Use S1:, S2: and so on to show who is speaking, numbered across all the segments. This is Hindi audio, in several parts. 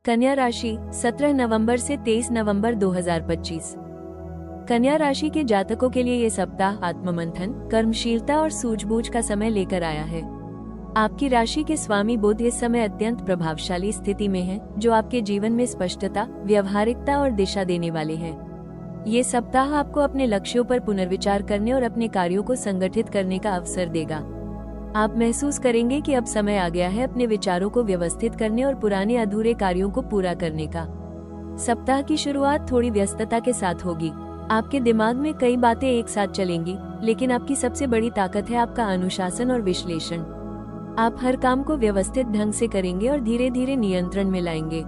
S1: कन्या राशि 17 नवंबर से 23 नवंबर 2025। कन्या राशि के जातकों के लिए ये सप्ताह आत्ममंथन, कर्मशीलता और सूझबूझ का समय लेकर आया है। आपकी राशि के स्वामी बुध इस समय अत्यंत प्रभावशाली स्थिति में है, जो आपके जीवन में स्पष्टता, व्यावहारिकता और दिशा देने वाले हैं। ये सप्ताह आपको अपने लक्ष्यों पर पुनर्विचार करने और अपने कार्यों को संगठित करने का अवसर देगा। आप महसूस करेंगे कि अब समय आ गया है अपने विचारों को व्यवस्थित करने और पुराने अधूरे कार्यों को पूरा करने का। सप्ताह की शुरुआत थोड़ी व्यस्तता के साथ होगी। आपके दिमाग में कई बातें एक साथ चलेंगी, लेकिन आपकी सबसे बड़ी ताकत है आपका अनुशासन और विश्लेषण। आप हर काम को व्यवस्थित ढंग से करेंगे और धीरे धीरे नियंत्रण में लाएंगे।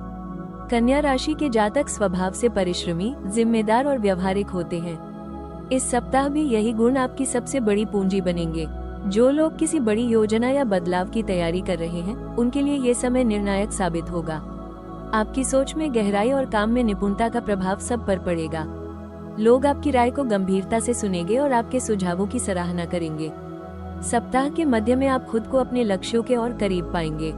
S1: कन्या राशि के जातक स्वभाव से परिश्रमी, जिम्मेदार और व्यावहारिक होते हैं। इस सप्ताह भी यही गुण आपकी सबसे बड़ी पूंजी बनेंगे। जो लोग किसी बड़ी योजना या बदलाव की तैयारी कर रहे हैं, उनके लिए ये समय निर्णायक साबित होगा। आपकी सोच में गहराई और काम में निपुणता का प्रभाव सब पर पड़ेगा। लोग आपकी राय को गंभीरता से सुनेंगे और आपके सुझावों की सराहना करेंगे। सप्ताह के मध्य में आप खुद को अपने लक्ष्यों के और करीब पाएंगे।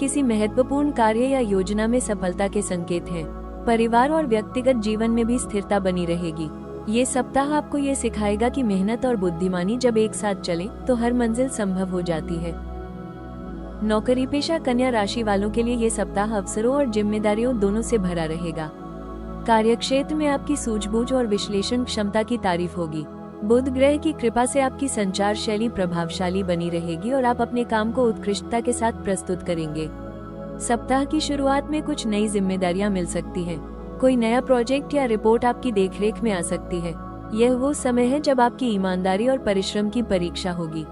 S1: किसी महत्वपूर्ण कार्य या योजना में सफलता के संकेत हैं। परिवार और व्यक्तिगत जीवन में भी स्थिरता बनी रहेगी। ये सप्ताह आपको ये सिखाएगा कि मेहनत और बुद्धिमानी जब एक साथ चले तो हर मंजिल संभव हो जाती है। नौकरी पेशा कन्या राशि वालों के लिए ये सप्ताह अवसरों और जिम्मेदारियों दोनों से भरा रहेगा। कार्यक्षेत्र में आपकी सूझबूझ और विश्लेषण क्षमता की तारीफ होगी। बुध ग्रह की कृपा से आपकी संचार शैली प्रभावशाली बनी रहेगी और आप अपने काम को उत्कृष्टता के साथ प्रस्तुत करेंगे। सप्ताह की शुरुआत में कुछ नई जिम्मेदारियां मिल सकती हैं। कोई नया प्रोजेक्ट या रिपोर्ट आपकी देखरेख में आ सकती है। यह वो समय है जब आपकी ईमानदारी और परिश्रम की परीक्षा होगी।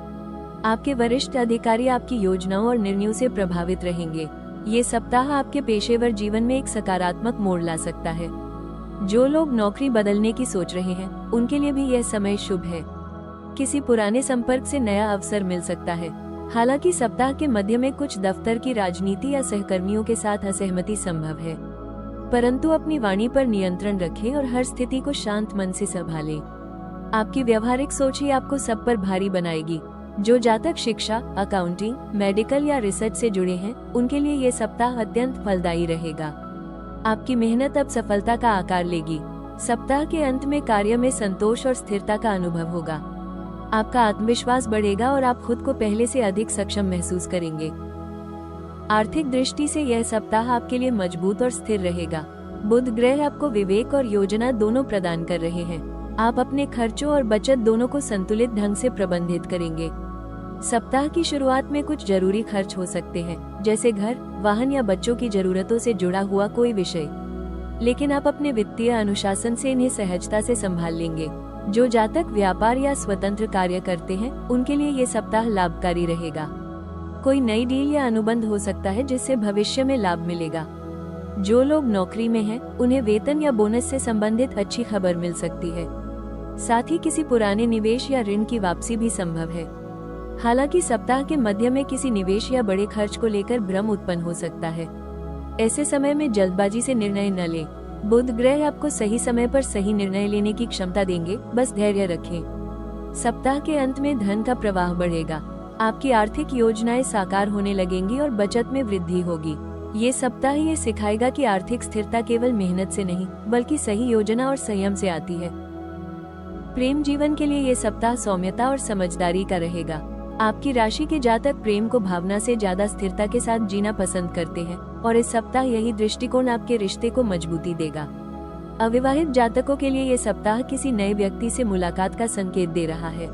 S1: आपके वरिष्ठ अधिकारी आपकी योजनाओं और निर्णयों से प्रभावित रहेंगे। ये सप्ताह आपके पेशेवर जीवन में एक सकारात्मक मोड़ ला सकता है। जो लोग नौकरी बदलने की सोच रहे हैं, उनके लिए भी यह समय शुभ है। किसी पुराने संपर्क से नया अवसर मिल सकता है। हालांकि सप्ताह के मध्य में कुछ दफ्तर की राजनीति या सहकर्मियों के साथ असहमति संभव है, परंतु अपनी वाणी पर नियंत्रण रखें और हर स्थिति को शांत मन से संभालें। आपकी व्यवहारिक सोच ही आपको सब पर भारी बनाएगी। जो जातक शिक्षा, अकाउंटिंग, मेडिकल या रिसर्च से जुड़े हैं, उनके लिए ये सप्ताह अत्यंत फलदायी रहेगा। आपकी मेहनत अब सफलता का आकार लेगी। सप्ताह के अंत में कार्य में संतोष और स्थिरता का अनुभव होगा। आपका आत्मविश्वास बढ़ेगा और आप खुद को पहले से अधिक सक्षम महसूस करेंगे। आर्थिक दृष्टि से यह सप्ताह आपके लिए मजबूत और स्थिर रहेगा। बुध ग्रह आपको विवेक और योजना दोनों प्रदान कर रहे हैं। आप अपने खर्चों और बचत दोनों को संतुलित ढंग से प्रबंधित करेंगे। सप्ताह की शुरुआत में कुछ जरूरी खर्च हो सकते हैं, जैसे घर, वाहन या बच्चों की जरूरतों से जुड़ा हुआ कोई विषय, लेकिन आप अपने वित्तीय अनुशासन से इन्हें सहजता से संभाल लेंगे। जो जातक व्यापार या स्वतंत्र कार्य करते हैं, उनके लिए ये सप्ताह लाभकारी रहेगा। कोई नई डील या अनुबंध हो सकता है जिससे भविष्य में लाभ मिलेगा। जो लोग नौकरी में हैं, उन्हें वेतन या बोनस से संबंधित अच्छी खबर मिल सकती है। साथ ही किसी पुराने निवेश या ऋण की वापसी भी संभव है। हालांकि सप्ताह के मध्य में किसी निवेश या बड़े खर्च को लेकर भ्रम उत्पन्न हो सकता है। ऐसे समय में जल्दबाजी से निर्णय न लें। बुध ग्रह आपको सही समय पर सही निर्णय लेने की क्षमता देंगे, बस धैर्य रखें। सप्ताह के अंत में धन का प्रवाह बढ़ेगा। आपकी आर्थिक योजनाएं साकार होने लगेंगी और बचत में वृद्धि होगी। ये सप्ताह ये सिखाएगा कि आर्थिक स्थिरता केवल मेहनत से नहीं, बल्कि सही योजना और संयम से आती है। प्रेम जीवन के लिए ये सप्ताह सौम्यता और समझदारी का रहेगा। आपकी राशि के जातक प्रेम को भावना से ज्यादा स्थिरता के साथ जीना पसंद करते हैं और इस सप्ताह यही दृष्टिकोण आपके रिश्ते को मजबूती देगा। अविवाहित जातकों के लिए ये सप्ताह किसी नए व्यक्ति से मुलाकात का संकेत दे रहा है।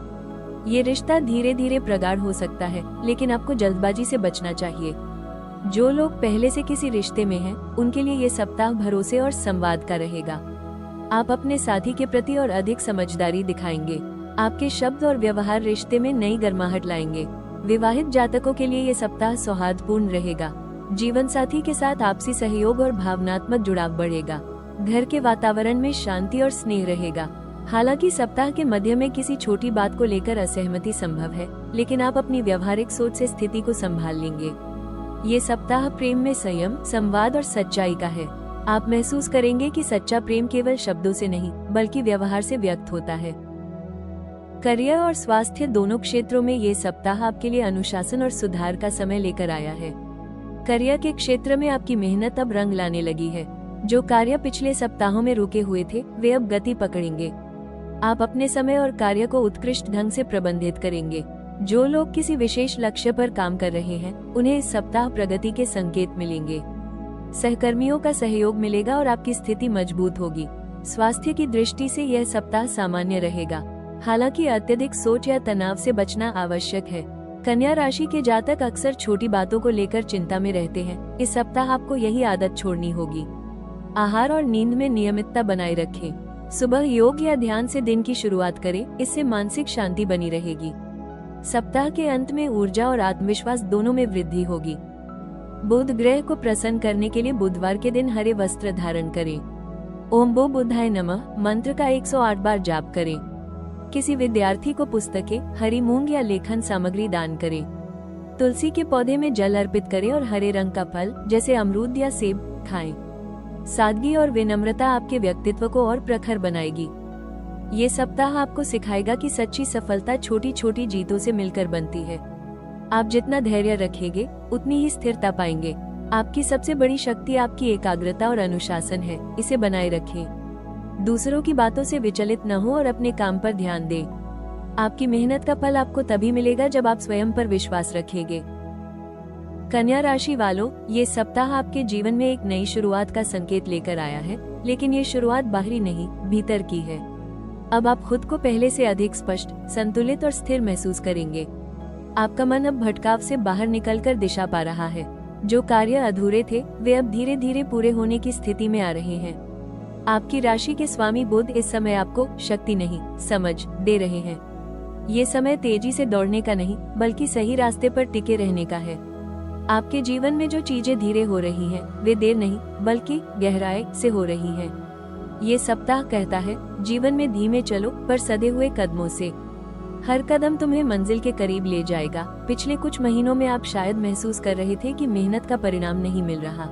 S1: ये रिश्ता धीरे धीरे प्रगाढ़ हो सकता है, लेकिन आपको जल्दबाजी से बचना चाहिए। जो लोग पहले से किसी रिश्ते में हैं, उनके लिए ये सप्ताह भरोसे और संवाद का रहेगा। आप अपने साथी के प्रति और अधिक समझदारी दिखाएंगे। आपके शब्द और व्यवहार रिश्ते में नई गर्माहट लाएंगे। विवाहित जातकों के लिए ये सप्ताह सौहार्दपूर्ण रहेगा। जीवन साथी के साथ आपसी सहयोग और भावनात्मक जुड़ाव बढ़ेगा। घर के वातावरण में शांति और स्नेह रहेगा। हालांकि सप्ताह के मध्य में किसी छोटी बात को लेकर असहमति संभव है, लेकिन आप अपनी व्यवहारिक सोच से स्थिति को संभाल लेंगे। ये सप्ताह प्रेम में संयम, संवाद और सच्चाई का है। आप महसूस करेंगे कि सच्चा प्रेम केवल शब्दों से नहीं, बल्कि व्यवहार से व्यक्त होता है। करियर और स्वास्थ्य दोनों क्षेत्रों में ये सप्ताह आपके लिए अनुशासन और सुधार का समय लेकर आया है। करियर के क्षेत्र में आपकी मेहनत अब रंग लाने लगी है। जो कार्य पिछले सप्ताहों में रुके हुए थे वे अब गति पकड़ेंगे। आप अपने समय और कार्य को उत्कृष्ट ढंग से प्रबंधित करेंगे। जो लोग किसी विशेष लक्ष्य पर काम कर रहे हैं उन्हें इस सप्ताह प्रगति के संकेत मिलेंगे। सहकर्मियों का सहयोग मिलेगा और आपकी स्थिति मजबूत होगी। स्वास्थ्य की दृष्टि से यह सप्ताह सामान्य रहेगा, हालांकि अत्यधिक सोच या तनाव से बचना आवश्यक है। कन्या राशि के जातक अक्सर छोटी बातों को लेकर चिंता में रहते हैं। इस सप्ताह आपको यही आदत छोड़नी होगी। आहार और नींद में नियमितता बनाए रखें। सुबह योग या ध्यान से दिन की शुरुआत करें, इससे मानसिक शांति बनी रहेगी। सप्ताह के अंत में ऊर्जा और आत्मविश्वास दोनों में वृद्धि होगी। बुध ग्रह को प्रसन्न करने के लिए बुधवार के दिन हरे वस्त्र धारण करें। ओम बो बुधाय नमः मंत्र का 108 बार जाप करें। किसी विद्यार्थी को पुस्तकें, हरी मूंग या लेखन सामग्री दान करें। तुलसी के पौधे में जल अर्पित करें और हरे रंग का फल जैसे अमरूद या सेब खाएं। सादगी और विनम्रता आपके व्यक्तित्व को और प्रखर बनाएगी। ये सप्ताह आपको सिखाएगा कि सच्ची सफलता छोटी छोटी जीतों से मिलकर बनती है। आप जितना धैर्य रखेंगे उतनी ही स्थिरता पाएंगे। आपकी सबसे बड़ी शक्ति आपकी एकाग्रता और अनुशासन है, इसे बनाए रखें। दूसरों की बातों से विचलित न हो और अपने काम पर ध्यान दें। आपकी मेहनत का फल आपको तभी मिलेगा जब आप स्वयं पर विश्वास रखेंगे। कन्या राशि वालों, ये सप्ताह आपके जीवन में एक नई शुरुआत का संकेत लेकर आया है, लेकिन ये शुरुआत बाहरी नहीं, भीतर की है। अब आप खुद को पहले से अधिक स्पष्ट, संतुलित और स्थिर महसूस करेंगे। आपका मन अब भटकाव से बाहर निकलकर दिशा पा रहा है। जो कार्य अधूरे थे वे अब धीरे धीरे पूरे होने की स्थिति में आ रहे हैं। आपकी राशि के स्वामी बुध इस समय आपको शक्ति नहीं, समझ दे रहे हैं। ये समय तेजी से दौड़ने का नहीं, बल्कि सही रास्ते पर टिके रहने का है। आपके जीवन में जो चीजें धीरे हो रही हैं, वे देर नहीं बल्कि गहराई से हो रही हैं। ये सप्ताह कहता है, जीवन में धीमे चलो पर सधे हुए कदमों से। हर कदम तुम्हें मंजिल के करीब ले जाएगा। पिछले कुछ महीनों में आप शायद महसूस कर रहे थे कि मेहनत का परिणाम नहीं मिल रहा,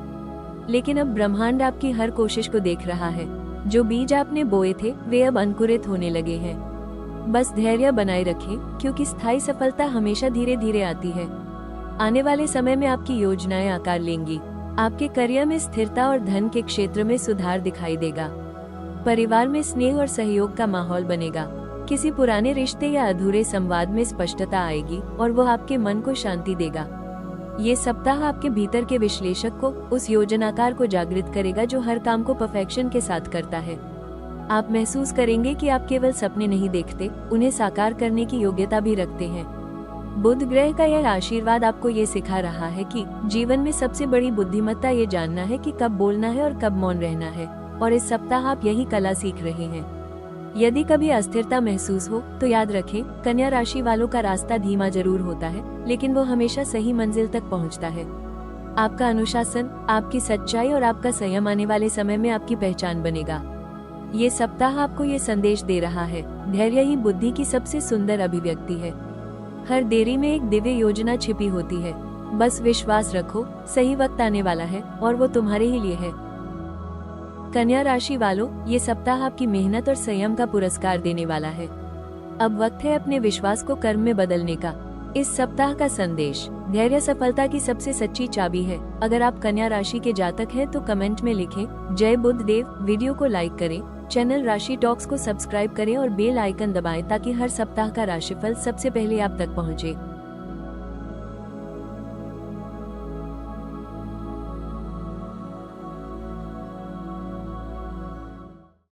S1: लेकिन अब ब्रह्मांड आपकी हर कोशिश को देख रहा है। जो बीज आपने बोए थे वे अब अंकुरित होने लगे हैं। बस धैर्य बनाए रखें, क्योंकि स्थायी सफलता हमेशा धीरे धीरे आती है। आने वाले समय में आपकी योजनाएं आकार लेंगी। आपके करियर में स्थिरता और धन के क्षेत्र में सुधार दिखाई देगा। परिवार में स्नेह और सहयोग का माहौल बनेगा। किसी पुराने रिश्ते या अधूरे संवाद में स्पष्टता आएगी और वो आपके मन को शांति देगा। ये सप्ताह आपके भीतर के विश्लेषक को, उस योजनाकार को जागृत करेगा जो हर काम को परफेक्शन के साथ करता है। आप महसूस करेंगे कि आप केवल सपने नहीं देखते, उन्हें साकार करने की योग्यता भी रखते हैं। बुध ग्रह का यह आशीर्वाद आपको ये सिखा रहा है कि जीवन में सबसे बड़ी बुद्धिमत्ता ये जानना है कि कब बोलना है और कब मौन रहना है, और इस सप्ताह आप यही कला सीख रहे हैं। यदि कभी अस्थिरता महसूस हो तो याद रखें, कन्या राशि वालों का रास्ता धीमा जरूर होता है, लेकिन वो हमेशा सही मंजिल तक पहुंचता है। आपका अनुशासन, आपकी सच्चाई और आपका संयम आने वाले समय में आपकी पहचान बनेगा। ये सप्ताह आपको ये संदेश दे रहा है, धैर्य ही बुद्धि की सबसे सुंदर अभिव्यक्ति है। हर देरी में एक दिव्य योजना छिपी होती है। बस विश्वास रखो, सही वक्त आने वाला है और वो तुम्हारे ही लिए है। कन्या राशि वालों, ये सप्ताह आपकी मेहनत और संयम का पुरस्कार देने वाला है। अब वक्त है अपने विश्वास को कर्म में बदलने का। इस सप्ताह का संदेश, धैर्य सफलता की सबसे सच्ची चाबी है। अगर आप कन्या राशि के जातक हैं तो कमेंट में लिखें जय बुध देव। वीडियो को लाइक करें, चैनल राशि टॉक्स को सब्सक्राइब करें और बेल आइकन दबाएं ताकि हर सप्ताह का राशिफल सबसे पहले आप तक पहुंचे।